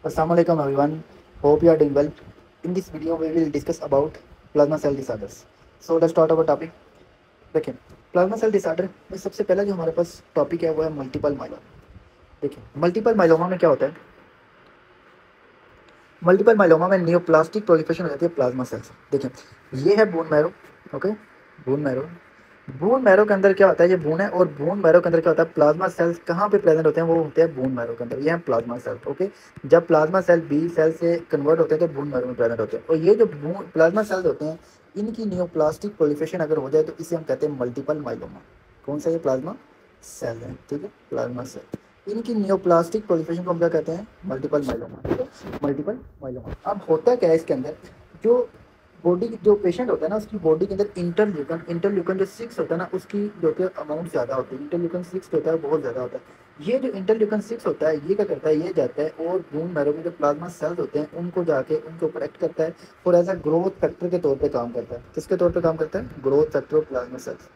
Assalamualaikum everyone. Hope you are doing well. In this video, we will discuss about plasma cell disorders. So let's start our topic. देखिए, plasma cell disorder में सबसे पहला जो हमारे पास topic है वो है मल्टीपल माइलोमा। देखिए, मल्टीपल माइलोमा में क्या होता है? मल्टीपल माइलोमा में नियोप्लास्टिक प्रोलिफरेशन हो जाती है प्लाज्मा सेल्स। देखिए, ये है bone marrow. Okay, bone marrow. Bone marrow के अंदर क्या होता है? ये बोन है, और बोन मैरो के अंदर क्या होता है? प्लाज्मा सेल्स कहाँ पे प्रेजेंट होते हैं? वो होते हैं बोन मैरो के अंदर। ये है प्लाज्मा सेल। ओके, जब प्लाज्मा सेल बी सेल से कन्वर्ट होते हैं तो बोन मैरो में प्रेजेंट होते हैं। और ये जो बोन प्लाज्मा सेल्स होते हैं, इनकी नियोप्लास्टिक प्रोलिफरेशन अगर हो जाए तो इसे हम कहते हैं मल्टीपल माइलोमा। कौन सा? ये प्लाज्मा सेल है, ठीक है, प्लाज्मा सेल। इनकी नियोप्लास्टिक प्रोलिफरेशन को हम क्या कहते हैं? मल्टीपल माइलोमा, ठीक है, मल्टीपल माइलोमा। अब होता क्या है इसके अंदर? जो बॉडी जो पेशेंट होता है ना, उसकी बॉडी के अंदर इंटरल्यूकन जो 6 होता है ना, उसकी जो होती है अमाउंट ज़्यादा होती है। इंटरल्यूकन 6 जो होता है बहुत ज़्यादा होता है। ये जो इंटरल्यूकन 6 होता है, ये क्या करता है? ये जाता है और बोन मैरो में जो प्लाज्मा सेल्स होते हैं उनको जाके उनके ऊपर एक्ट करता है, और एज अ ग्रोथ फैक्टर के तौर पर काम करता है। किसके तौर पर काम करता है? Growth factor of plasma cells.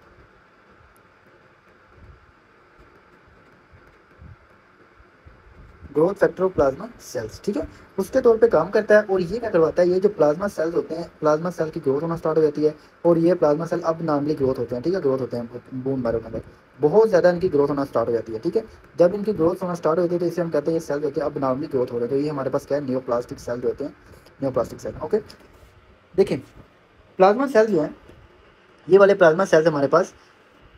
Growth factor of plasma cells, ठीक है, उसके तौर पे काम करता है। और ये क्या करवाता है? ये जो प्लाज्मा सेल्स होते हैं, प्लाज्मा सेल की ग्रोथ होना स्टार्ट हो जाती है। और ये प्लाज्मा सेल अब नॉर्मली ग्रोथ होते हैं, ठीक है, ग्रोथ होते हैं बोन मैरो के अंदर। बहुत ज़्यादा इनकी ग्रोथ होना स्टार्ट हो जाती है, ठीक है। जब इनकी ग्रोथ होना स्टार्ट होती है तो इसे हम कहते हैं ये सेल होते हैं अब नॉर्मली ग्रोथ हो रहे हैं। तो ये हमारे पास क्या है? नियोप्लास्टिक सेल जो होते हैं, नियोप्लास्टिक सेल। ओके, देखिए, प्लाज्मा सेल जो है, ये वाले प्लाज्मा सेल्स हमारे पास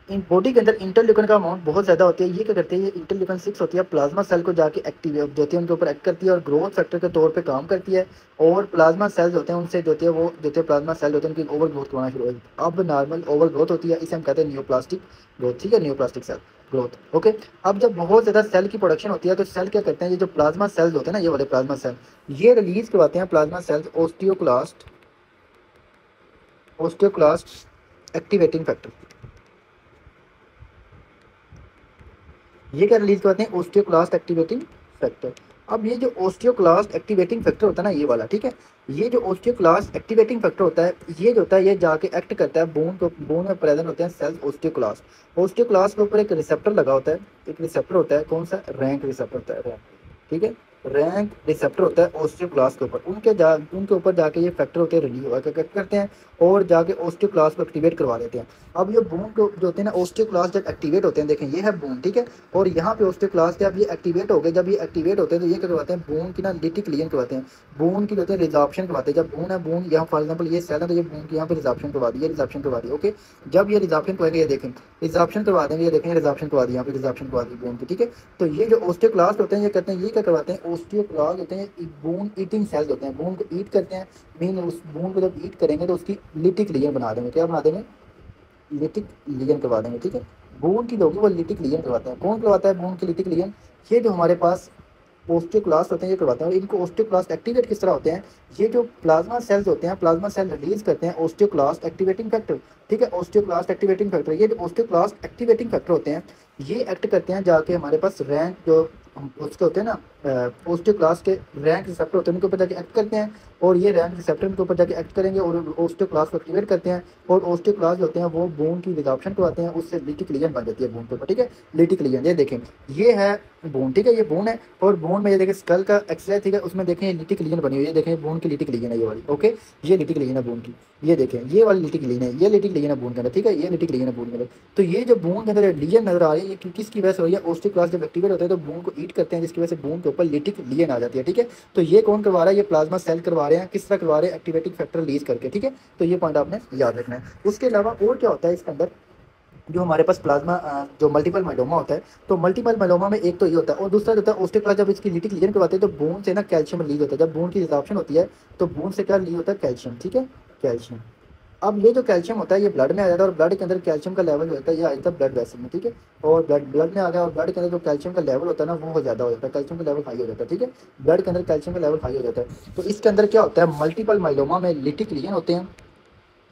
इन बॉडी के अंदर इंटरल्यूकन का अमाउंट बहुत ज़्यादा होती है। ये क्या करते हैं? ये इंटरल्यूकन 6 होती है, प्लाज्मा सेल को जाके एक्टिवेट जो होती है उनके ऊपर एक्ट करती है और ग्रोथ फैक्टर के तौर पे काम करती है। और प्लाज्मा सेल्स होते हैं उनसे जो होती है वो जो होती है प्लाज्मा सेल होते हैं उनकी ओवर ग्रोथ करना शुरू होती है। अब नॉर्मल ओवर ग्रोथ होती है, इसे हम कहते हैं नियोप्लास्टिक ग्रोथ, ठीक है, नियोप्लास्टिक सेल ग्रोथ। ओके, अब जब बहुत ज़्यादा सेल की प्रोडक्शन होती है तो सेल क्या करते हैं? ये जो प्लाज्मा सेल्स होते हैं ना, ये वाले प्लाज्मा सेल, ये रिलीज करवाते हैं plasma cells osteoclast activating factor. ये क्या रिलीज करते हैं? Osteoclast activating factor. अब ये जो ओस्टियोक्लास्ट एक्टिवेटिंग फैक्टर होता है ना, ये वाला, ठीक है, ये जो ओस्टियोक्लास्ट एक्टिवेटिंग फैक्टर होता है, ये जो होता है ये जाके एक्ट करता है बोन को। बोन में प्रेजेंट होते हैं सेल्स ओस्टियोक्लास्ट। ओस्टियोक्लास्ट के ऊपर एक रिसेप्टर लगा होता है। एक रिसेप्टर होता है, कौन सा? रैंक रिसेप्टर होता है, रैंक, ठीक है, रैंक रिसेप्टर होता है ओस्टियोक्लास्ट के ऊपर। उनके ऊपर जाके ये फैक्टर होते हैं रिलीज करते हैं और जाके ओस्टियोक्लास्ट को एक्टिवेट करवा देते हैं। अब ये बोन को जो होते हैं ना, ओस्टियोक्लास्ट जब एक्टिवेट होते हैं, देखें ये है बोन, ठीक है, और यहाँ पे ओस्टियोक्लास्ट जब ये एक्टिवेट हो गए, जब ये एक्टिवेट होते हैं तो ये क्या करवाते हैं? बोन की ना लिटिक क्लियन करवाते हैं। बोन की जो होते हैं रिजॉर्प्शन करवाते हैं। जब बोन है, बोन यहाँ फॉर एग्जाम्पल ये सेल है तो ये बोन की यहाँ पे रिजॉर्प्शन करवा दी, ये रिजॉर्प्शन करवा दी। ओके, जब ये रिजॉर्प्शन करेंगे, ये देखें रिजॉर्प्शन करवा देंगे, ये देखें रिजॉर्प्शन करवा दी, यहाँ पे रिजॉर्प्शन करवा दी बोन की, ठीक है। तो ये जो ओस्टियोक्लास्ट होते हैं ये करते हैं, ये क्या करवाते हैं? ओस्टियोक्लास्ट होते हैं बोन ईटिंग सेल्स होते हैं, बोन को ईट करते हैं। मीन उस बोन को जब ईट करेंगे तो उसकी लिटिक क्लियन बना देंगे। क्या बना देंगे? लिटिक लिगन करवा देंगे, ठीक है। बोन की लोग वो लिटिक लिगन करवाते हैं। कौन करवाता है बोन की लिटिक लिगन? ये जो हमारे पास ओस्टियोक्लास्ट होते हैं ये करवाते हैं। और इनको ओस्टियोक्लास्ट एक्टिवेट किस तरह होते हैं? ये जो प्लाज्मा सेल्स होते हैं, प्लाज्मा सेल रिलीज करते हैं ओस्टियोक्लास्ट एक्टिवेटिंग फैक्टर, ठीक है, ओस्टियोक्लास्ट एक्टिवेटिंग फैक्टर। ये जो ओस्टियोक्लास्ट एक्टिवेटिंग फैक्टर होते हैं, ये एक्ट करते हैं जाके हमारे पास रैंक जो उसके होते हैं ना, ओस्टियोक्लास्ट के रैंक रिसेप्टर होते हैं उनके ऊपर जाके एक्ट करते हैं। और ये रैंक रिसेप्टर के ऊपर जाके एक्ट करेंगे और ओस्टियोक्लास्ट को एक्टिवेट करते हैं। और ओस्टियोक्लास्ट होते हैं वो बोन की रिजॉर्प्शन करवाते हैं, उससे लिटिक लिगन बन जाती है बोन के ऊपर, ठीक है, लिटिक लिगन। ये देखें, ये है बोन, ठीक है, ये बोन है। और बोन में ये देखें स्कल का एक्सरे, ठीक है, उसमें देखें लिटिक लिगन बनी हुई है। देखें बोन की लिटिक लिगन है ये वाली। ओके, ये लिटिक लिगन है बोन की। ये देखें ये वाली लिटिक लिगन है, ये लिटिक लिगन है बोन के अंदर, ठीक है, ये लिटिक लिगन है बोन के अंदर। तो ये जो बोन के अंदर लिगन नजर आ रही है, ये किसकी वजह से हो रही है? ओस्टियोक्लास्ट जब एक्टिवेट होते हैं तो बोन को ईट करते हैं, जिसकी वजह से बोन के ऊपर लिटिक लिगन आ जाती है, ठीक है। तो ये कौन करवा रहा है? ये प्लाज्मा सेल करवा रहे हैं। किस तरह करवा रहे हैं? एक्टिवेटिंग फैक्टर रिलीज करके, ठीक है। तो ये पॉइंट आपने याद रखना है। उसके अलावा और क्या होता है इसके अंदर? जो हमारे पास प्लाज्मा जो मल्टीपल माइलोमा होता है, तो मल्टीपल माइलोमा में एक तो ये होता है, और दूसरा जो होता है ओस्टियोक्लास्ट जब इसकी लिटिक लीजन करवाते हैं तो बोन से ना कैल्शियम रिलीज होता है। जब बोन की रिजॉर्प्शन होती है तो बोन से क्या रिलीज होता है? कैल्शियम, ठीक है, कैल्शियम। अब ये जो कैल्शियम होता है ये ब्लड में आ जाता है, और ब्लड के अंदर कैल्शियम का लेवल जो होता है ये आ जाता है ब्लड वेसल में, ठीक है। और ब्लड में आ गया और ब्लड के अंदर जो कैल्शियम का लेवल होता है ना वो ज़्यादा हो जाता है, कैल्शियम का लेवल हाई हो जाता है, ठीक है। ब्लड के अंदर कैल्शियम का लेवल हाई हो जाता है। तो इसके अंदर क्या होता है? मल्टीपल माइलोमा में लिटिक लीजन होते हैं,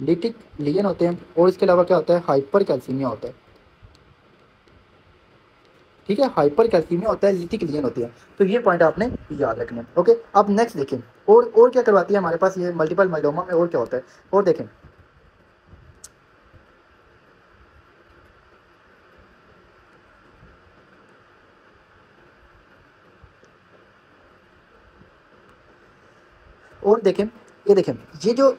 लिटिक लीजन होते हैं। और इसके अलावा क्या होता है? हाइपर कैल्सीमिया होता है, ठीक है, हाइपर कैल्सीमिया होता है, लिटिक लीजन होती है। तो ये पॉइंट आपने याद रखना है। ओके, अब नेक्स्ट देखें, और क्या करवाती है हमारे पास ये मल्टीपल माइलोमा में, और क्या होता है? और देखें, और देखें, ये देखें, ये जो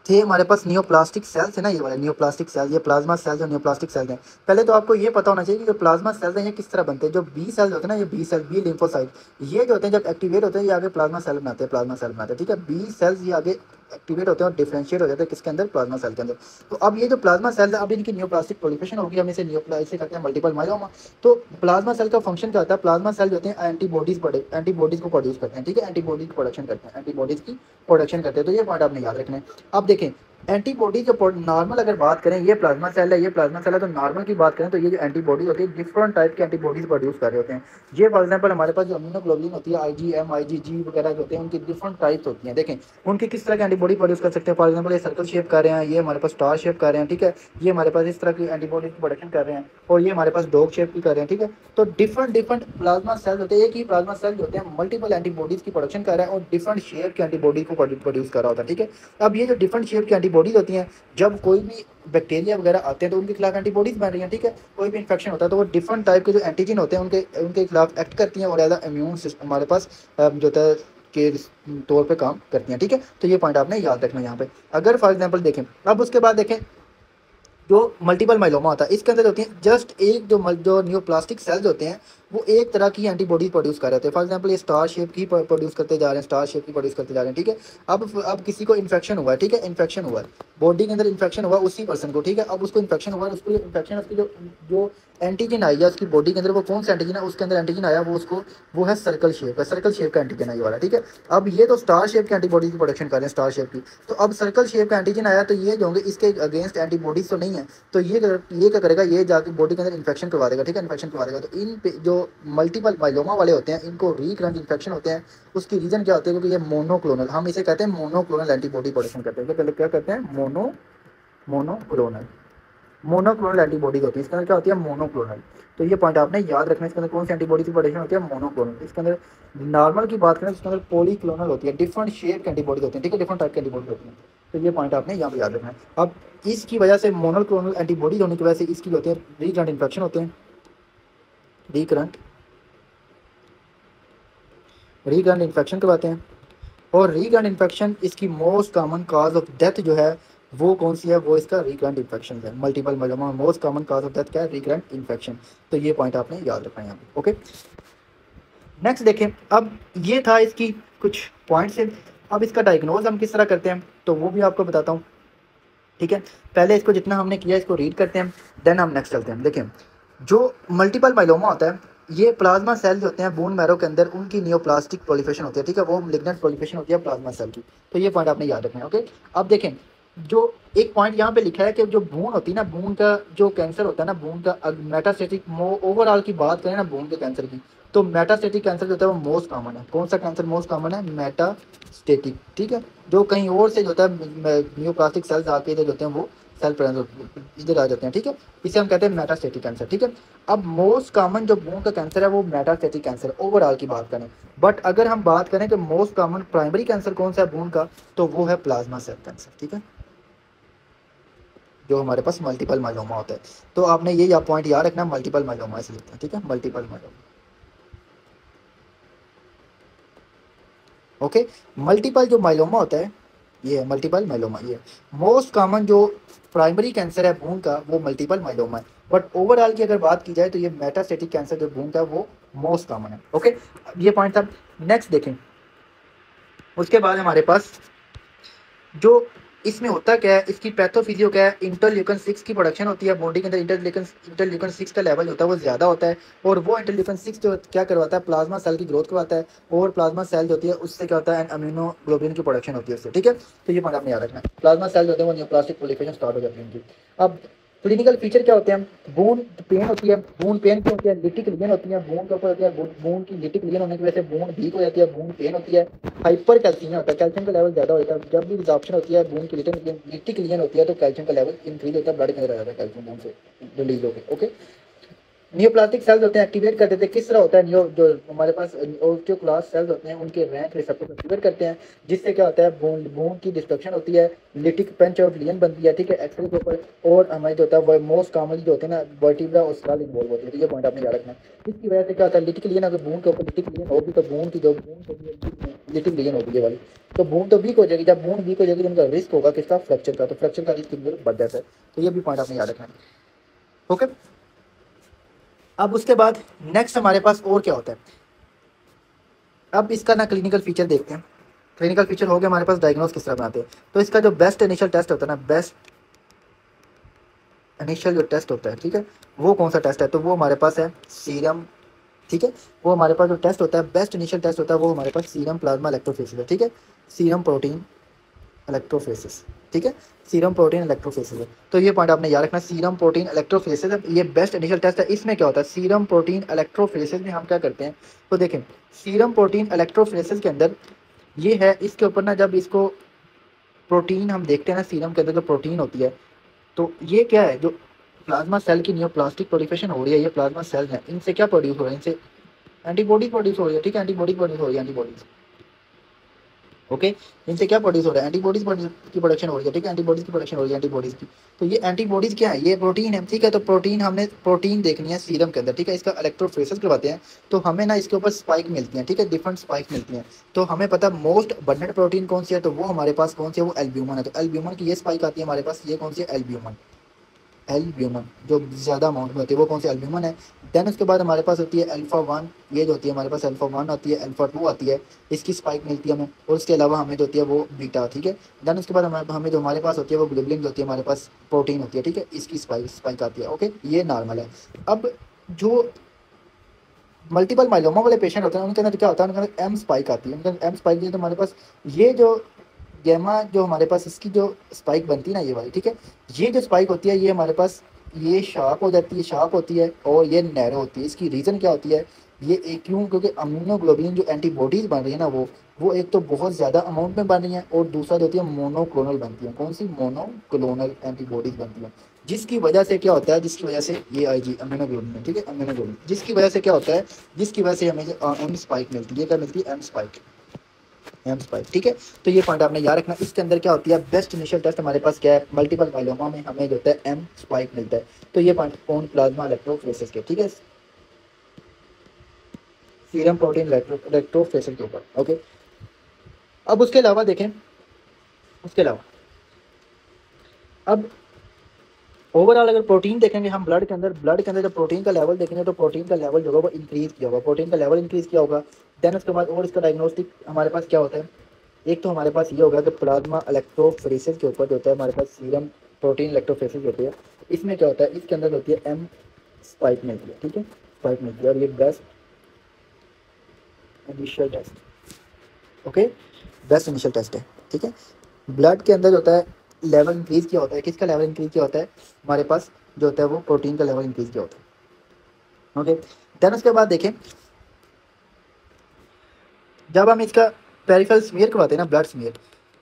थे हमारे पास नियोप्लास्टिक सेल्स है ना, ये वाले नियोप्लास्टिक सेल्स, ये प्लाज्मा सेल्स और नियोप्लास्टिक सेल्स हैं। पहले तो आपको ये पता होना चाहिए कि जो प्लाज्मा सेल्स हैं ये किस तरह बनते हैं। जो बी सेल्स होते हैं ना, ये बी सेल्स, बी लिम्फोसाइट, ये जो होते हैं जब एक्टिवेट होते हैं ये आगे प्लाज्मा सेल बनाते हैं, प्लाज्मा सेल बनाते हैं, ठीक है। बी सेल्स ये आगे एक्टिवेट होते हैं और डिफरेंशिएट हो जाते हैं किसके अंदर, प्लाज्मा सेल के अंदर। तो अब ये जो प्लाज्मा सेल है, अब इनकी नियोप्लास्टिक प्रोलिफरेशन होगी, हम इसे इसे कहते हैं मल्टीपल माइलोमा। तो प्लाज्मा सेल का फंक्शन क्या होता है, प्लाज्मा सेल जो होते हैं एंटीबॉडीज को प्रोड्यूस करते हैं, ठीक है, एंटीबॉडीज की प्रोडक्शन करते हैं, एंटीबॉडीज की प्रोडक्शन करते हैं। तो ये पॉइंट आपने याद रखना है। अब देखें, एंटीबॉडी जो नॉर्मल अगर बात करें, ये प्लाज्मा सेल है, ये प्लाज्मा सेल है, तो नॉर्मल की बात करें तो ये जो एंटीबॉडी होती है डिफरेंट टाइप की एंटीबॉडीज प्रोड्यूस कर रहे होते हैं। ये फॉर एग्जांपल हमारे पास जो अमीनोग्लोबुलिन होती है, IgM IgG वगैरह जो होते हैं, उनकी डिफरेंट टाइप्स होती हैं। देखें उनकी किस तरह की एंटीबॉडी प्रोड्यूस कर सकते हैं। फॉर एग्जांपल ये सर्कल शेप कर रहे हैं, ये हमारे पास स्टार शेप कर रहे हैं, ठीक है, ये हमारे पास इस तरह की एंटीबॉडी की प्रोडक्शन कर रहे हैं, और ये हमारे पास डॉग शेप की कर रहे हैं, ठीक है। तो डिफरेंट डिफरेंट प्लाज्मा सेल होते हैं, एक ही प्लाज्मा सेल जो होते हैं मल्टीपल एंटीबॉडीज की प्रोडक्शन कर रहा है और डिफरेंट शेप की एंटीबॉडी को प्रोड्यूस कर रहा होता है, ठीक है। अब ये जो डिफरेंट शेप की एंटीबॉडीज होती हैं, जब कोई भी बैक्टीरिया वगैरह आते हैं तो उनके खिलाफ एंटीबॉडीज बन रही हैं, ठीक है। कोई भी इन्फेक्शन होता है तो वो डिफरेंट टाइप के जो एंटीजन होते हैं उनके उनके खिलाफ एक्ट करती हैं और एज इम्यून सिस्टम हमारे पास जो होता है के तौर पे काम करती हैं, ठीक है। तो ये पॉइंट आपने याद रखना है यहाँ पे। अगर फॉर एग्जांपल देखें, अब उसके बाद देखें जो मल्टीपल माइलोमा होता है, इसके अंदर होती है जस्ट एक जो न्यूप्लास्टिक सेल्स होते हैं वो एक तरह की एंटीबॉडीज प्रोड्यूस कर रहे होते हैं। फॉर एग्जांपल ये स्टार शेप की प्रोड्यूस करते जा रहे हैं, स्टार शेप की प्रोड्यूस करते जा रहे हैं, ठीक है। अब किसी को इन्फेक्शन हुआ है, ठीक है, इन्फेक्शन हुआ है, बॉडी के अंदर इन्फेक्शन हुआ उसी पर्सन को, ठीक है। अब उसको इन्फेक्शन हुआ, उसको इन्फेक्शन उसकी जो एंटीजन आई है उसकी बॉडी के अंदर, वो कौन सा एंटीजन है, उसके अंदर एंटीजन आया वो है सर्कल शेप है, सर्कल शेप का एंटीजन है ये वाला, ठीक है। अब ये तो स्टार शेप की एंटीबॉडी की प्रोडक्शन कर रहे हैं, स्टार शेप की। तो अब सर्कल शेप का एंटीजन आया तो ये जो होंगे इसके अगेंस्ट एंटीबॉडीज तो नहीं है, तो ये क्या करेगा, ये जाके बॉडी के अंदर इन्फेक्शन करवा देगा, ठीक है, इन्फेक्शन करवा देगा। तो इन जो मल्टीपल माइलोमा वाले होते हैं इनको रिकरेंट इन्फेक्शन होते हैं। उसकी रीजन क्या होती है, क्योंकि ये मोनोक्लोनल, हम इसे कहते हैं मोनोक्लोनल एंटीबॉडी प्रोडक्शन करते हैं। तो पहले क्या कहते हैं, मोनोक्लोनल मोनोक्लोनल एंटीबॉडीज होती है, इसके अंदर क्या होती है, मोनोक्लोनल। तो ये पॉइंट आपने याद रखना है, इसके अंदर कौन सी एंटीबॉडी की प्रोडक्शन होती है, मोनोक्लोनल। इसके अंदर नॉर्मल की बात करें तो इसके अंदर पॉलीक्लोनल होती है, डिफरेंट शेप की एंटीबॉडीज होती है, ठीक है, डिफरेंट टाइप की एंटीबॉडीज होती हैं। तो ये पॉइंट आपने यहाँ पे याद रखना है। अब इसकी वजह से मोनोक्लोनल एंटीबॉडीज होने की वजह से इसकी होती है रिकरेंट इन्फेक्शन होते हैं, रिकरेंट इन्फेक्शन करवाते हैं। और रिकरेंट इन्फेक्शन इसकी most common cause of death जो है वो कौन सी है, वो इसका रिकरेंट इन्फेक्शन है। Multiple myeloma most common cause of death क्या है, रिकरेंट इन्फेक्शन। तो ये पॉइंट आपने याद रखना है यहाँ पे, ओके। नेक्स्ट देखें, अब ये था इसकी कुछ पॉइंट्स है। अब इसका डायग्नोज हम किस तरह करते हैं तो वो भी आपको बताता हूँ, ठीक है। पहले इसको जितना हमने किया इसको रीड करते हैं, देन हम नेक्स्ट चलते हैं। देखें जो मल्टीपल माइलोमा होता है, ये प्लाज्मा सेल जो होते हैं बोन मैरो के अंदर, उनकी नियोप्लास्टिक प्रोलिफरेशन होती है, ठीक है, वो लिग्नेंट प्रोलिफरेशन होती है प्लाज्मा सेल की। तो ये पॉइंट आपने याद रखना है, ओके। अब देखें जो एक पॉइंट यहाँ पे लिखा है कि जो भ्रूण होती है ना, भ्रूण का जो कैंसर होता है ना, भ्रूण का मेटास्टेटिक, ओवरऑल की बात करें ना भ्रूण के कैंसर की, तो मेटास्टेटिक कैंसर जो होता है वो मोस्ट कॉमन है। कौन सा कैंसर मोस्ट कॉमन है, मेटास्टेटिक, ठीक है। जो कहीं और से जो होता है नियोप्लास्टिक सेल्स आके जो होते हैं वो सेल प्रेजेंट इधर आ जाते हैं, ठीक है, इसे हम कहते हैं मेटास्टेटिक कैंसर, ठीक है। अब मोस्ट कॉमन जो भ्रूण का कैंसर है वो मेटास्टेटिक कैंसर ओवरऑल की बात करें। बट अगर हम बात करें कि मोस्ट कॉमन प्राइमरी कैंसर कौन सा है भ्रूण का, तो वो है प्लाज्मा सेल कैंसर, ठीक है, जो हमारे पास मल्टीपल माइलोमा होता है। तो आपने ये पॉइंट याद रखना, मल्टीपल माइलोमा ऐसे लिखते हैं, ठीक है, मल्टीपल माइलोमा, ओके। मल्टीपल जो माइलोमा होता है ये है मल्टीपल माइलोमा, ये मोस्ट कॉमन जो प्राइमरी कैंसर है भ्रूण का वो मल्टीपल माइलोमा है। बट ओवरऑल की अगर बात की जाए तो ये मेटास्टेटिक कैंसर जो भ्रूण का वो मोस्ट कॉमन है, ओके। ये पॉइंट था। नेक्स्ट देखें, उसके बाद हमारे पास जो इसमें होता क्या है, इसकी पैथोफिजियो क्या है, इंटरल्यूकन 6 की प्रोडक्शन होती है बॉडी के अंदर। इंटरल्यूकन 6 का लेवल होता है वो ज़्यादा होता है, और वो इंटरल्यूकन 6 जो क्या करवाता है, प्लाज्मा सेल की ग्रोथ करवाता है, और प्लाज्मा सेल जो होती है उससे क्या होता है, अम्यूनोग्लोबिन की प्रोडक्शन होती है उससे, ठीक है। तो ये पॉइंट आपने याद रखना है, प्लाज्मा सेल जो होते हैं वो न्यूप्लास्टिक प्रोलिफरेशन स्टार्ट हो जाती है उनकी। अब क्लिनिकल फीचर क्या होते हैं, बोन पेन होती है, बोन पेन क्या होती है, लिटिक लीजन होती है बोन के ऊपर होती है, बोन की लिटिक लीजन होने की वजह से बोन वीक हो जाती है, बोन पेन होती है। हाइपर कैल्शियम होता है, कैल्शियम का लेवल ज़्यादा होता है, जब भी रिजॉर्प्शन होती है बोन की लिटिक लीजन होती है तो कैल्शियम का लेवल इंक्रीज होता है, ब्लड के अंदर आ जाता है कैल्शियम बोन से रिलीज होकर, ओके। नियोप्लास्टिक सेल्स होते हैं एक्टिवेट कर देते हैं, किस तरह होता है, नियो जो हमारे पास ओस्टियोक्लास्ट सेल्स होते हैं उनके रैंक रिसेप्टर को एक्टिवेट करते हैं, जिससे क्या होता है, बोन की डिस्ट्रक्शन होती है, लिटिक पेंच और लीजन बनती है, ठीक है, एक्सरे के ऊपर। और हमारे जो होता है वो मोस्ट कॉमनली जो होते हैं ना वर्टिब्रा और स्कल इन्वॉल्व होती है, तो ये पॉइंट आपने याद रखना है। इसकी वजह से क्या होता है, लिटिक लीजन अगर बोन के ऊपर लिटिक लीजन होगी तो बोन की जो बोन होती है लिटिल रीजन होगी ये वाली। तो बून तो वीक हो जाएगी, जब बून वीक हो जाएगी तो उनका रिस्क होगा किसका, फ्रैक्चर का, तो फ्रैक्चर का रिस्क बढ़ जाता है। तो ये भी पॉइंट आपने याद रखना है। ओके, अब उसके बाद नेक्स्ट हमारे पास और क्या होता है, अब इसका ना क्लिनिकल फीचर देखते हैं। क्लिनिकल फीचर हो गया हमारे पास, डायग्नोस किस तरह बनाते हैं। तो इसका जो बेस्ट इनिशियल टेस्ट होता है ना, बेस्ट इनिशियल जो टेस्ट होता है, ठीक है, वो कौन सा टेस्ट है, तो वो हमारे पास है सीरम, ठीक है। वो हमारे पास जो टेस्ट होता है, बेस्ट इनिशियल टेस्ट होता है, वो हमारे पास सीरम प्लाज्मा इलेक्ट्रोफोरेसिस है, ठीक है। सीरम प्रोटीन इलेक्ट्रोफोरेसिस, ठीक है, सीरम प्रोटीन इलेक्ट्रोफोरेसिस है। तो ये पॉइंट आपने याद रखना, सीरम प्रोटीन इलेक्ट्रोफोरेसिस है, ये बेस्ट इनिशियल टेस्ट है। इसमें क्या होता है, सीरम प्रोटीन इलेक्ट्रोफोरेसिस में हम क्या करते हैं, तो देखें सीरम प्रोटीन इलेक्ट्रोफोरेसिस के अंदर ये है, इसके ऊपर ना जब इसको प्रोटीन हम देखते हैं ना, सीरम के अंदर जो प्रोटीन होती है, तो ये क्या है, जो प्लाज्मा सेल की न्यूप्लास्टिक प्रोलिफरेशन हो रही है, ये प्लाज्मा सेल है, इनसे क्या प्रोड्यूस हो रहा है, इनसे एंटीबॉडी प्रोड्यूस हो रही है, ठीक है, एंटीबॉडी प्रोड्यूस हो रही है, एंटीबॉडीज, ओके। इनसे क्या प्रोड्यूस हो रहा है, एंटीबॉडीज की प्रोडक्शन हो रही है, ठीक है, एंटीबॉडीज की प्रोडक्शन हो रही है, एंटीबॉडीज की। तो ये एंटीबॉडीज क्या है, ये प्रोटीन है, ठीक है। तो प्रोटीन हमने प्रोटीन देखनी है सीरम के अंदर, ठीक है, इसका इलेक्ट्रोफोरेसिस करवाते हैं, तो हमें ना इसके ऊपर स्पाइक मिलती है, ठीक है, डिफरेंट स्पाइक मिलती हैं। तो हमें पता मोस्ट अबंडेंट प्रोटीन कौन सी है, तो वो हमारे पास कौन सी है, वो एल्ब्यूमिन है। तो एल्ब्यूमिन की ये स्पाइक आती है हमारे पास, ये कौन सी है, एल्ब्यूमिन, एल्ब्यूमिन जो ज़्यादा अमाउंट में होती है वो कौन सी, एल्ब्यूमिन है। देन उसके बाद हमारे पास होती है अल्फा वन, ये जो होती है हमारे पास अल्फा वन आती है, अल्फा टू आती है, इसकी स्पाइक मिलती है हमें। और उसके अलावा हमें जो होती है वो बीटा, ठीक है। देन उसके बाद हमें जो हमारे पास होती है वो ग्लोबुलिन होती है, हमारे पास प्रोटीन होती है, ठीक है, इसकी स्पाइक आती है, ओके, ये नॉर्मल है। अब जो मल्टीपल माइलोमा वाले पेशेंट होते हैं उनके अंदर क्या होता है, उनके अंदर एम स्पाइक आती है, उनके अंदर एम स्पाइक है। तो हमारे पास ये जो गैमा जो हमारे पास इसकी जो स्पाइक बनती है ना, ये वाली, ठीक है, ये जो स्पाइक होती है ये हमारे पास ये शार्प हो जाती है, शार्प होती है और ये नैरो होती है। इसकी रीज़न क्या होती है, ये एक क्यों, क्योंकि अम्यूनोग्लोबुलिन जो एंटीबॉडीज़ बन रही है ना, वो एक तो बहुत ज़्यादा अमाउंट में बन रही है, और दूसरा जो होती है मोनोक्लोनल बनती है। कौन सी, मोनोक्लोनल एंटीबॉडीज़ बनती है, जिसकी वजह से क्या होता है, जिसकी वजह से ये आई जी अम्यूनोग्लोबुलिन, ठीक है, अम्यूनोग्लोबुलिन, जिसकी वजह से क्या होता है, जिसकी वजह से हमें एम स्पाइक मिलती है, क्या मिलती है, एम स्पाइक, एम स्पाइक, ठीक है। तो ये पॉइंट आपने याद रखना। इसके अंदर क्या होती है, बेस्ट इनिशियल टेस्ट हमारे पास क्या है, मल्टीपल माइलोमा में हमें जो होता है एम स्पाइक मिलता है। तो ये पॉइंट कौन, प्लाज्मा इलेक्ट्रोफोरेसिस के, ठीक है, सीरम प्रोटीन इलेक्ट्रोफोरेसिस के ऊपर, ओके। अब उसके अलावा देखें, उसके अलावा अब ओवरऑल अगर प्रोटीन देखेंगे हम ब्लड के अंदर, ब्लड के अंदर जब प्रोटीन का लेवल देखेंगे तो प्रोटीन का लेवल जो होगा वो इंक्रीज किया होगा, प्रोटीन का लेवल इंक्रीज किया होगा। देन उसके बाद और इसका डायग्नोस्टिक हमारे पास क्या होता है, एक तो हमारे पास ये होगा कि प्लाज्मा इलेक्ट्रोफोरेसिस के ऊपर जो होता है हमारे पास सीरम प्रोटीन इलेक्ट्रोफोरेसिस होती है। इसमें क्या होता है, इसके अंदर होती है एम स्पाइक मिलती है, ठीक है, स्पाइक मिलती है, और ये best initial test, okay, best initial test है, ठीक है। ब्लड के अंदर जो होता है लेवल इंक्रीज किया होता है, किसका लेवल इंक्रीज किया होता है, हमारे पास जो होता है वो प्रोटीन का लेवल इंक्रीज किया होता है, ओके। देन उसके बाद देखें, जब हम इसका पेरिफेरल स्मीयर करवाते हैं ना, ब्लड स्मीयर,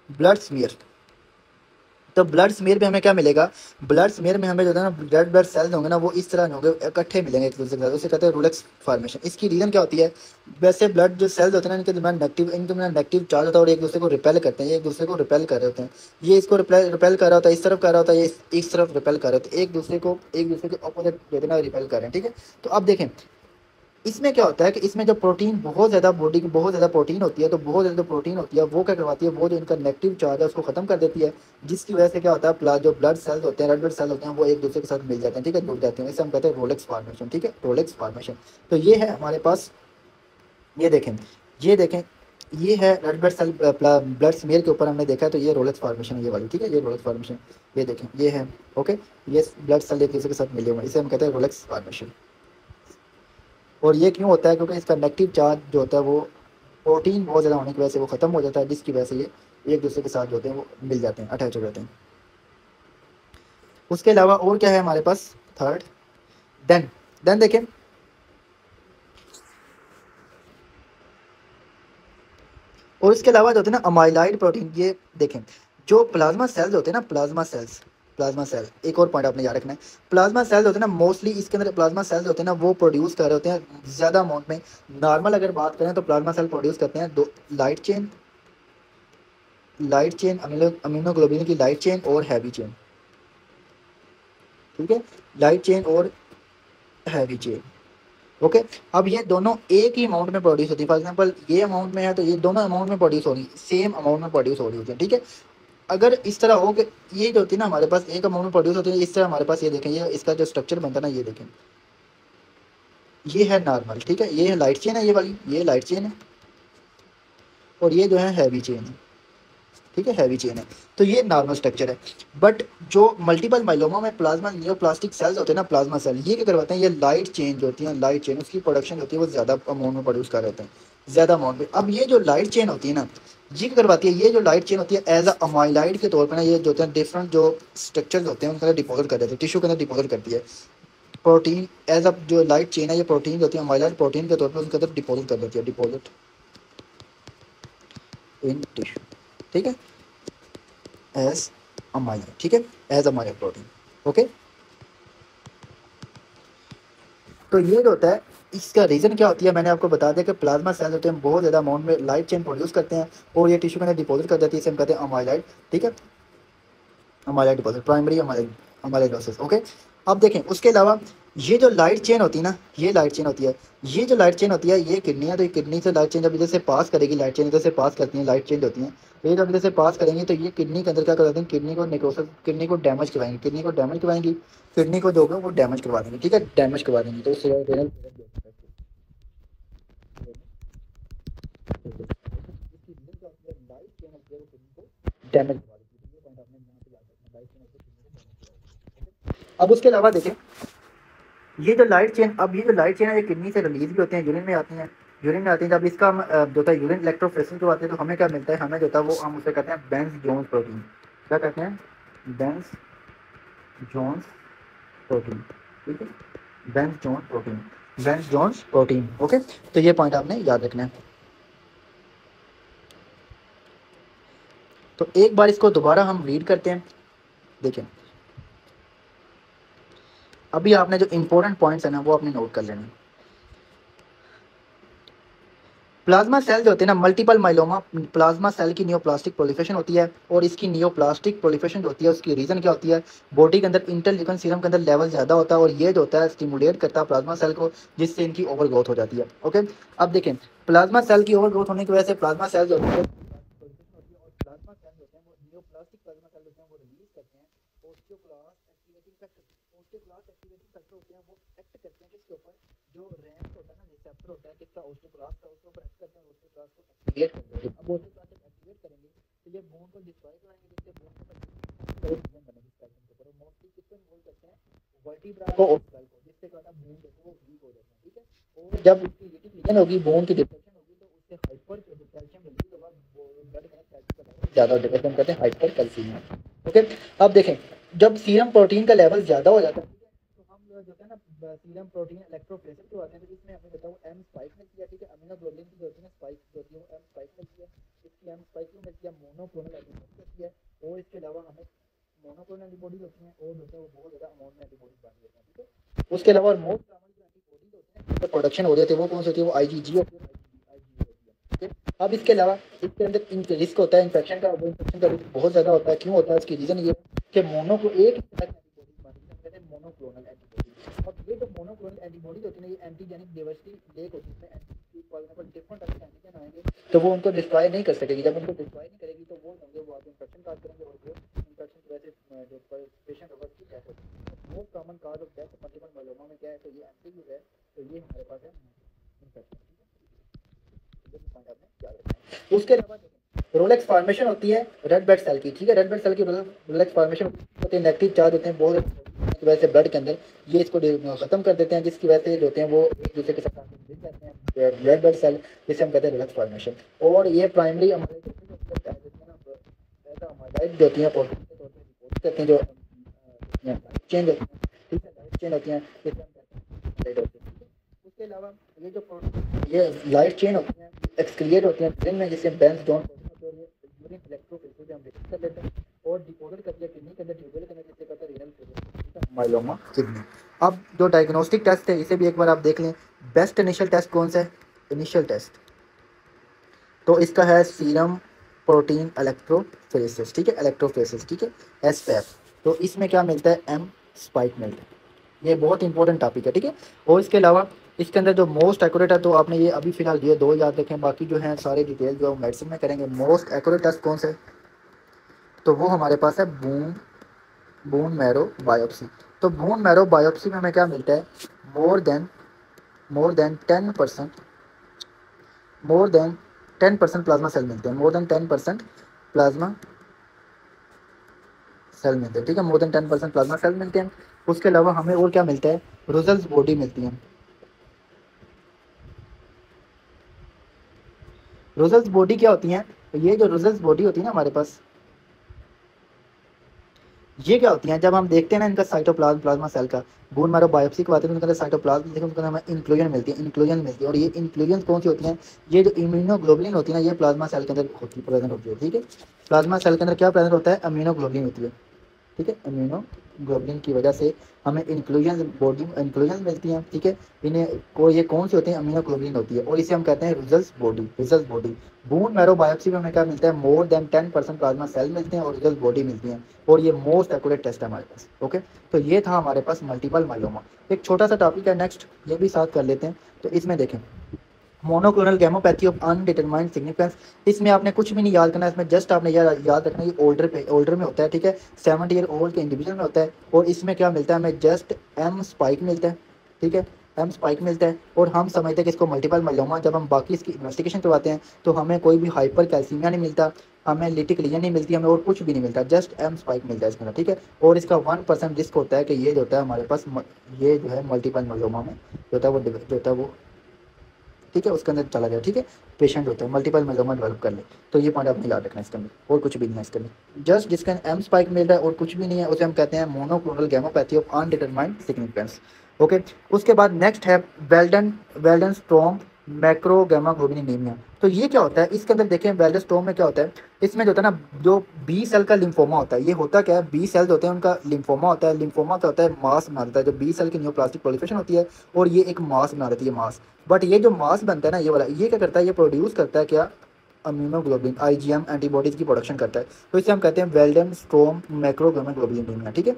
ब्लड स्मीयर, तो ब्लड स्मीयर में हमें क्या मिलेगा, ब्लड स्मीयर में हमें जो है ना ब्लड ब्लड सेल्स होंगे ना वो इस तरह होंगे, इकट्ठे मिलेंगे एक दूसरे के साथ, उसे कहते हैं रोलेक्स फॉर्मेशन। इसकी रीज़न क्या होती है, वैसे ब्लड जो सेल्स होते हैं ना इनके दरमियान नेगेटिव, इनके दरमियान नेगेटिव चार्ज होता है और एक दूसरे को रिपेल करते हैं, ये एक दूसरे को रिपेल कर रहे होते हैं। ये इसको रिपेल कर रहा होता है, इस तरफ कर रहा होता है, ये इस तरफ रिपेल कर रहे होते हैं, एक दूसरे के अपोजिट जो है ना रिपेल कर रहे हैं, ठीक है। तो अब देखें इसमें क्या होता है कि इसमें जब प्रोटीन बहुत ज़्यादा, बॉडी की बहुत ज़्यादा प्रोटीन होती है, तो बहुत ज़्यादा प्रोटीन होती है वो क्या करवाती है, वो जो इनका नेगेटिव चार्ज है उसको ख़त्म कर देती है, जिसकी वजह से क्या होता है, जो ब्लड सेल्स होते हैं, रेड ब्लड सेल होते हैं, वो एक दूसरे के साथ मिल जाते हैं, ठीक है, जुड़ जाते हैं। इसे हम कहते हैं रोलेक्स फॉर्मेशन, ठीक है, रोलेक्स फॉर्मेशन। तो ये है हमारे पास, ये देखें, ये देखें, ये है red blood cell blood smear के ऊपर हमने देखा है, तो ये रोलेक्स फॉर्मेशन है ये वाली, ठीक है, ये रोलेक्स फॉर्मेशन, ये देखें, ये है, ओके। ये ब्लड सेल एक दूसरे के साथ मिले हुए हैं, इसे हम कहते हैं रोलेक्स फॉर्मेशन। और ये क्यों होता है, क्योंकि इसका नेगेटिव चार्ज जो होता है वो प्रोटीन बहुत ज़्यादा होने की वजह से वो ख़त्म हो जाता है, जिसकी वजह से ये एक दूसरे के साथ जो होते हैं वो मिल जाते हैं, अटैच हो जाते हैं। उसके अलावा और क्या है हमारे पास, थर्ड, देन देखें, और इसके अलावा जो होते हैं ना अमाइलाइड प्रोटीन, ये देखें, जो प्लाज्मा सेल्स होते हैं ना, प्लाज्मा सेल, एक और पॉइंट आपने याद रखना है, प्लाज्मा सेल्स होते हैं ना मोस्टली इसके अंदर प्लाज्मा सेल्स होते हैं ना वो प्रोड्यूस कर रहे होते हैं ज़्यादा अमाउंट में। नॉर्मल अगर बात करें तो प्लाज्मा सेल प्रोड्यूस करते हैं दो, लाइट चेन अमीनोग्लोबिन की लाइट चेन और हैवी चेन, ठीक है, लाइट चेन और हैवी चेन, ओके। अब ये दोनों एक ही अमाउंट में प्रोड्यूस होती है, फॉर एग्जांपल ये अमाउंट में है तो ये दोनों अमाउंट में प्रोड्यूस हो रही है, सेम अमाउंट में प्रोड्यूस हो रही होती है, ठीक है। अगर इस तरह हो कि ये जो होती है ना हमारे पास एक अमाउंट में प्रोड्यूस होती है, इस तरह हमारे पास ये देखें, ये इसका जो स्ट्रक्चर बनता है ना, ये देखें, ये है नॉर्मल, ठीक है, ये है लाइट चेन है, ये वाली ये लाइट चेन है, और ये जो है हैवी चेन है, ठीक है, हैवी चेन है। तो ये नॉर्मल स्ट्रक्चर है। बट जो मल्टीपल माइलोमा में प्लाज्मा नियोप्लास्टिक सेल्स होते हैं ना, प्लाज्मा सेल, ये क्या करवाते हैं, ये लाइट चेन जो होती है, लाइट चेन उसकी प्रोडक्शन होती है वो ज़्यादा अमाउंट में प्रोड्यूस कर रहे हैं, ज़्यादा अमाउंट में। अब ये जो लाइट चेन होती है ना, ये क्या करवाती है, ये जो लाइट चेन होती है एज अ अमाइलाइड के तौर पर ना, ये जो होते हैं डिफरेंट जो स्ट्रक्चर्स होते हैं उनके अंदर डिपॉजिट कर देते हैं, टिश्यू के अंदर डिपॉजिट करती है प्रोटीन। एज अ जो लाइट चेन है, ये प्रोटीन होती है अमाइलाइड प्रोटीन के तौर पर उनके अंदर डिपॉजिट कर देती है, डिपॉजिट इन टिश्यू, ठीक है, एज अमाइलाइड, ठीक है, एज अमाइलाइड प्रोटीन। ओके। तो ये जो होता है इसका रीज़न क्या होती है, मैंने आपको बता दिया कि प्लाज्मा सेल्स होते हैं बहुत ज़्यादा अमाउंट में लाइट चेन प्रोड्यूस करते हैं और ये टिश्यू के अंदर डिपॉजिट कर देती है, इसे हम कहते हैं अमाइलाइड, ठीक है, amyloid deposit, primary amyloid amyloidosis. Okay. अब देखें उसके अलावा ये जो लाइट चेन होती है ना, ये लाइट चेन होती है, ये जो लाइट चेन होती है ये किडनी है, तो ये किडनी से लाइट चेन जब इधर से पास करेगी, लाइट चेन इधर से पास करती है, लाइट चेन होती है, तो ये जब इधर से पास करेंगी तो ये किडनी के अंदर क्या करते हैं, किडनी को नेक्रोसिस, किडनी को डैमेज करवाएंगे, किडनी को डैमेज करवाएंगी, किडनी को जो होगा वो डैमेज करवा देंगे, ठीक है, डैमेज करवा देंगे, तो उससे रेनल डैमेज। अब उसके अलावा देखें ये जो लाइट चेन, अब ये जो लाइट चेन है ये किडनी से रिलीज भी होते हैं, यूरिन में आती हैं, यूरिन में आती हैं, जब इसका हम जो होता है यूरिन इलेक्ट्रोफोरेसिस जो आते हैं तो हमें क्या मिलता है, हमें जो होता है वो हम उसे कहते हैं बेंस जोन्स प्रोटीन, क्या कहते हैं, बेंस जोन्स प्रोटीन, ठीक है, बेंस जोन्स प्रोटीन, बेंस जोन्स प्रोटीन। ओके। तो ये पॉइंट आपने याद रखना है। तो एक बार इसको दोबारा हम रीड करते हैं, देखिए अभी आपने जो इंपॉर्टेंट पॉइंट्स है ना वो आपने नोट कर लेना है। प्लाज्मा सेल जो होते हैं ना, मल्टीपल माइलोमा प्लाज्मा सेल की नियोप्लास्टिक प्रोलिफरेशन होती है, और इसकी नियोप्लास्टिक प्रोलिफरेशन जो होती है उसकी रीज़न क्या होती है, बॉडी के अंदर इंटरल्यूकन सीरम के अंदर लेवल ज़्यादा होता है और ये जो होता है स्टिमुलेट करता है प्लाज्मा सेल को, जिससे इनकी ओवर ग्रोथ हो जाती है। ओके। अब देखें प्लाज्मा सेल की ओवर ग्रोथ होने की वजह से प्लाज्मा सेल जो होती है, प्लाज्मा सेल जो होते हैं वो नियोप्लास्टिक प्लाज्मा सेल होते हैं वो रिलीज करते हैं osteoclast activating factor, osteoclast activating factor होते हैं वो एक्ट करते हैं किसके ऊपर, जो रैम्प होता है ना, रिसेप्टर होता है किसका, ओस्टियोक्लास्ट का, उसके ऊपर एक्ट करते हैं, ओस्टियोक्लास्ट को एक्टिवेट करते हैं। अब ओस्टियोक्लास्ट जब एक्टिवेट करेंगे तो ये बोन को डिस्ट्रॉय करेंगे, जिससे बोन के ऊपर रीजन बनेगी कैल्शियम के ऊपर, और मोस्टली किसको इन्वॉल्व करते हैं, वर्टिब्रा को और स्कल को, जिससे क्या होता है बोन जो है वो वीक हो जाता है, ठीक है। और जब इसकी वीक रीजन होगी, बोन की डिस्ट्रक्शन होगी, तो उससे हाइपर कैल्शियम रिलीज होगा, ब्लड का कैल्शियम का लेवल ज़्यादा हो जाएगा, तो हम कहते हैं हाइपर कैल्सीमिया। ओके। अब देखें जब सीरम प्रोटीन का लेवल ज़्यादा हो जाता है, तो हम जो है ना सीरम प्रोटीन इलेक्ट्रोफोरेसिस जो आते हैं, तो इसमें हमें बताओ एम स्पाइक मिलती है, ठीक है, अमीनोग्लोबिन की जो होती है स्पाइक जो होती है वो एम स्पाइक मिलती है, इसकी एम स्पाइक क्यों मिलती है, मोनोक्लोनल एंटीबॉडी होती है, और इसके अलावा हमें मोनोक्लोनल एंटीबॉडी होती है और जो है वो बहुत ज़्यादा अमाउंट में एंटीबॉडी बन देते हैं, ठीक है। उसके अलावा मोस्ट कॉमन जो एंटीबॉडीज होते हैं प्रोडक्शन हो जाती है वो कौन सी होती है, वो आईजीजी होती है, आईजीजी होती है। अब इसके अलावा इसके अंदर रिस्क होता है इन्फेक्शन का, वो इन्फेक्शन का रिस्क बहुत ज़्यादा होता है, क्यों होता है, इसकी रीज़न ये कि मोनो को एक ही तरह की एंटीबॉडी बनती है, कहते हैं मोनोक्लोनल एंटीबॉडी। अब ये जो मोनोक्लोनल एंटीबॉडी होती है ना, ये एंटीजेनिक डाइवर्सिटी लेक होती है, इसमें डिफरेंट टाइप के एंटीजन आएंगे तो वो उनको डिस्ट्रॉय नहीं कर सकेगी, जब उनको डिस्ट्रॉय नहीं करेगी तो वो होंगे वो आगे इन्फेक्शन काज करेंगे, और वो इन्फेक्शन की वजह से जो पेशेंट होगा उसकी डेथ होगी। Most common cause of death multiple myeloma में क्या है, तो ये एमसीक्यू है, तो ये हमारे पास है इन्फेक्शन, ठीक है। उसके अलावा रोलेक्स फॉर्मेशन होती है रेड ब्लड सेल की, ठीक है, रेड ब्लड सेल की रोलेक्स फॉर्मेशन होती है, नेगेटिव चार्ज होते हैं बहुत की वजह से ब्लड के अंदर, ये इसको खत्म कर देते हैं, जिसकी वजह से जो होते हैं वो एक दूसरे के साथ मिल जाते हैं रेड ब्लड सेल, जिसे हम कहते हैं रोलेक्स फॉर्मेशन। और ये प्राइमरी हमारे जो होती हैं प्रोटीन के तौर पर रिपोर्ट करते हैं, जो चेंज होती हैं, ठीक है, लाइट चेंज होती हैं, जिसे हम कहते हैं। उसके अलावा ये जो ये लाइट चेन होती हैं एक्सक्रिएट होती हैं ब्रेन में, जिसे बेंस डॉन यूरिन इलेक्ट्रोफोरेसिस हम डिटेक्ट कर लेते हैं और डिपॉजिट करती है किडनी के अंदर, ट्यूबवेल के अंदर, जिससे कहते हैं रीनल फेलियर, माइलोमा किडनी। अब जो डायग्नोस्टिक टेस्ट है इसे भी एक बार आप देख लें, बेस्ट इनिशियल टेस्ट कौन सा है, इनिशियल टेस्ट तो इसका है सीरम प्रोटीन इलेक्ट्रोफोरेसिस, ठीक है, इलेक्ट्रोफोरेसिस, ठीक है, एसपीएफ। तो इसमें क्या मिलता है, एम स्पाइक मिलता है, ये बहुत इंपॉर्टेंट टॉपिक है, ठीक है। और इसके अलावा इसके अंदर जो मोस्ट एक्यूरेट है, तो आपने ये अभी फिलहाल ये 2 याद रखें, बाकी जो हैं सारे डिटेल जो मेडिसिन में करेंगे। मोस्ट एक्यूरेट टेस्ट कौन सा है, तो वो हमारे पास है बोन मैरो बायोप्सी। तो बोन मैरो बायोप्सी में हमें क्या मिलता है, more than 10%, more than 10% plasma cell मिलते हैं, मोर देन 10% प्लाज्मा सेल मिलते हैं, ठीक है, मोर देन 10% प्लाज्मा सेल मिलते हैं। उसके अलावा हमें और क्या मिलता है, रोजल्स बॉडी मिलती है। रोजल्स बॉडी क्या होती हैं, तो ये जो रोजल्स बॉडी होती है ना हमारे पास, ये क्या होती हैं, जब हम देखते हैं ना इनका साइटोप्लाज्म, प्लाज्मा सेल का बोन मैरो बायोप्सी करवाते हैं तो उनके अंदर साइटोप्लाज्म देखो, उनके अंदर हमें इंक्लूजन मिलती है, इंक्लूजन मिलती है। और ये इंक्लूजन कौन सी होती हैं, ये जो इम्यूनोग्लोबुलिन होती है ना, ये प्लाज्मा सेल के अंदर होती प्रेजेंट होती है, ठीक है। प्लाज्मा सेल के अंदर क्या प्रेजेंट होता है, इम्यूनोग्लोबुलिन होती है, ठीक है। इम्यूनोग्लोबुलिन की वजह से हमें इंक्लूजन मिलती हैं, ठीक है। इन्हें को ये कौन सी होती है, इम्यूनोग्लोबुलिन होती है, और इसे हम कहते हैं result body. Bone marrow biopsy में हमें क्या मिलता है, मोर देन 10% प्लाज्मा सेल मिलते हैं और रिजल्ट बॉडी मिलती हैं, और ये मोस्ट एक्यूरेट टेस्ट है हमारे पास, ओके। तो ये था हमारे पास मल्टीपल माइलोमा। एक छोटा सा टॉपिक है नेक्स्ट, ये भी साथ कर लेते हैं। तो इसमें देखें, monoclonal gammopathy of undetermined significance. इसमें आपने कुछ भी नहीं याद करना है, इसमें जस्ट आपने याद रखना है ये ओल्डर में होता है, ठीक है, 70 ईयर ओल्ड के इंडिविजुअल में होता है। और इसमें क्या मिलता है, हमें जस्ट एम स्पाइक मिलता है, ठीक है, एम स्पाइक मिलता है। और हम समझते हैं कि इसको मल्टीपल माइलोमा, जब हम बाकी इसकी इन्वेस्टिगेशन करवाते हैं तो हमें कोई भी हाइपर कैल्सीमिया नहीं मिलता, हमें लिटिक लीजन नहीं मिलती, हमें और कुछ भी नहीं मिलता, जस्ट एम स्पाइक मिलता है इसके अंदर, ठीक है। और इसका 1% रिस्क होता है कि ये जो होता है हमारे पास ये जो है मल्टीपल माइलोमा में जो होता है वो ठीक है, उसके अंदर चला जाए, ठीक है। पेशेंट होता है मल्टीपल मेलोमा डेवलप कर ले, तो ये पॉइंट आपने याद रखना है इसके अंदर, और कुछ भी नहीं है इसके अंदर, जस्ट जिसका एम स्पाइक मिल रहा है और कुछ भी नहीं है, उसे हम कहते हैं monoclonal gammopathy of undetermined significance, okay. उसके बाद नेक्स्ट है Waldenstrom macro gamma globulinemia. तो ये क्या होता है, इसके अंदर देखें वेल्डन स्ट्रॉम में क्या होता है, इसमें जो होता है ना, जो बी सेल का लिम्फोमा होता है, ये होता क्या है, बी सेल्स होते हैं उनका लिम्फोमा होता है। लिम्फोमा क्या होता है, मास बना देता है, जो बी सेल की न्यूप्लास्टिक प्रोलिफरेशन होती है, और ये एक मास बना देती है, मास। बट ये जो मास बनता है ना, ये वाला, ये क्या करता है, ये प्रोड्यूस करता है क्या, अम्यूनोग्लोबिन आईजीएम एंटीबॉडीज की प्रोडक्शन करता है। तो इसे हम कहते हैं वेल्डन स्ट्रॉम मैक्रोगैमाग्लोबिनिमीमिया, ठीक है,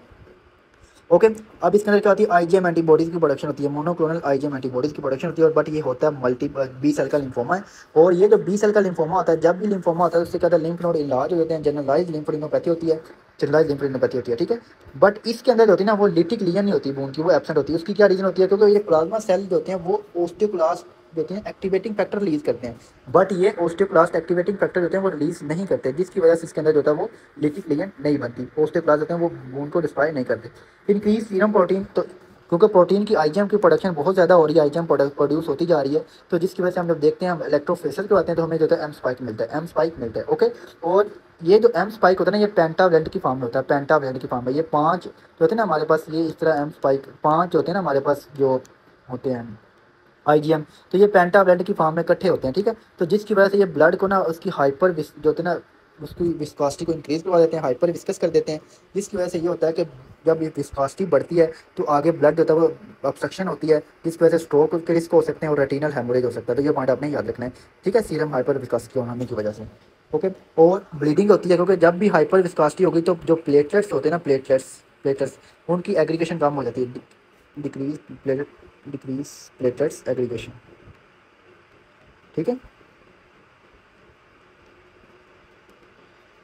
ओके। अब इसके अंदर क्या होती है, आईजीएम एंटीबॉडीज की प्रोडक्शन होती है, मोनोक्लोनल आईजीएम एंटीबॉडीज की प्रोडक्शन होती है। और बट ये होता है मल्टी बी सेल का लिम्फोमा है। और ये जो बी सेल का लिम्फोमा होता है, जब भी लिम्फोमा होता है उससे क्या होता है, लिम्फ नोड इलाज हो जाते हैं, जनरलाइज लिम्फोडेनोपैथी होती है, जनरलाइज लिम्फोडेनोपैथी होती है, ठीक है। बट इसके अंदर जो होती है ना, वो लिटिक लीजन नहीं होती बोन की, वो एब्सेंट होती है। उसकी क्या रीजन होती है, क्योंकि ये प्लाज्मा सेल जो होते हैं वो ओस्टियोक्लास्ट जो होते हैं एक्टिवेटिंग फैक्टर रिलीज करते हैं, बट ये ओस्टियोक्लास्ट एक्टिवेटिंग फैक्टर होते हैं वो रिलीज नहीं करते, जिसकी वजह से इसके अंदर जो होता है वो लिटिक लीजन नहीं बनती। ओस्टियोक्लास्ट होते हैं वो बोन को डिस्ट्रॉय नहीं करते। इंक्रीज सीरम प्रोटीन, तो क्योंकि प्रोटीन की आईजीएम की प्रोडक्शन बहुत ज़्यादा हो रही है, आईजीएम प्रोड्यूस होती जा रही है, तो जिसकी वजह से हम जब देखते हैं, हम इलेक्ट्रोफोरेसिस करवाते हैं तो हमें जो है एम स्पाइक मिलता है, एम स्पाइक मिलता है, ओके। और ये जो एम स्पाइक होता है ना, ये पेंटावेलेंट की फॉर्म में होता है, पेंटावेलेंट की फॉर्म में ये 5 जो होते हैं ना हमारे पास, ये इस तरह एम स्पाइक 5 जो होते हैं ना हमारे पास जो होते हैं आईजीएम, तो ये पेंटावेलेंट की फॉर्म में इकट्ठे होते हैं, ठीक है। तो जिसकी वजह से ये ब्लड को ना उसकी हाइपर जो होते हैं ना, उसकी विस्कोसिटी को इंक्रीज करवा देते हैं, हाइपर विस्कस कर देते हैं, जिसकी वजह से ये होता है कि जब ये विस्कोसिटी बढ़ती है तो आगे ब्लड जो होता है वो ऑब्स्ट्रक्शन होती है, जिसकी वजह से स्ट्रोक के रिस्क हो सकते हैं और रेटिनल हेमोरेज हो सकता है। तो ये पॉइंट आपने याद रखना है, ठीक है, सीरम हाइपर विस्कोसिटी होने की वजह से, ओके। और ब्लीडिंग होती है, क्योंकि जब भी हाइपर विस्कोसिटी होगी तो जो प्लेटलेट्स होते हैं ना, प्लेटलेट्स उनकी एग्रीगेशन कम हो जाती है, डिक्रीज प्लेटलेट्स एग्रीगेशन, ठीक है।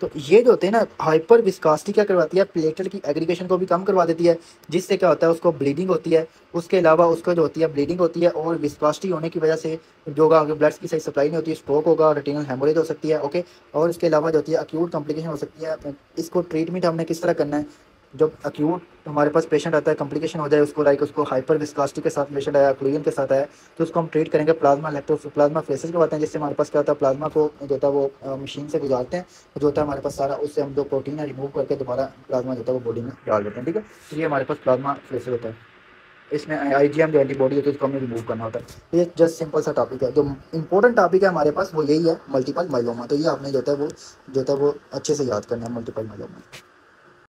तो ये जो होते हैं ना, हाइपर विस्कोसिटी क्या करवाती है, प्लेटलेट की एग्रीगेशन को भी कम करवा देती है, जिससे क्या होता है, उसको ब्लीडिंग होती है। उसके अलावा उसको जो होती है ब्लीडिंग होती है, और विस्कोसिटी होने की वजह से जो आगे ब्लड की सही सप्लाई नहीं होती है, स्ट्रोक होगा, रेटिनल हेमोरेज हो सकती है, ओके। और इसके अलावा जो होती है अक्यूट कॉम्प्लिकेशन हो सकती है। इसको ट्रीटमेंट हमने किस तरह करना है, जब अक्यूट हमारे पास पेशेंट आता है, कॉम्प्लिकेशन हो जाए उसको, लाइक उसको हाइपर विस्कोसिटी के साथ पेशेंट आया, क्लोरीन के साथ आया, तो उसको हम ट्रीट करेंगे प्लाज्मा फ्रेसेस करवाते हैं, जिससे हमारे पास क्या होता है, प्लाज्मा को जो होता है वो मशीन से गुजारते हैं, जो होता है हमारे पास सारा, उससे हम जो प्रोटीन है रिमूव करके दोबारा प्लाज्मा जो होता है वो बॉडी में डाल देते हैं, ठीक है। तो ये हमारे पास प्लाज्मा फ्रेसेस होता है, इसमें आईजीएम जो एंटीबॉडी होती है उसको हमें रिमूव करना होता है। तो ये जस्ट सिंपल सा टॉपिक है, जो इंपॉर्टेंट टॉपिक है हमारे पास वो यही है, मल्टीपल माइलोमा। तो ये आपने जो होता है वो अच्छे से याद करना है, मल्टीपल माइलोमा।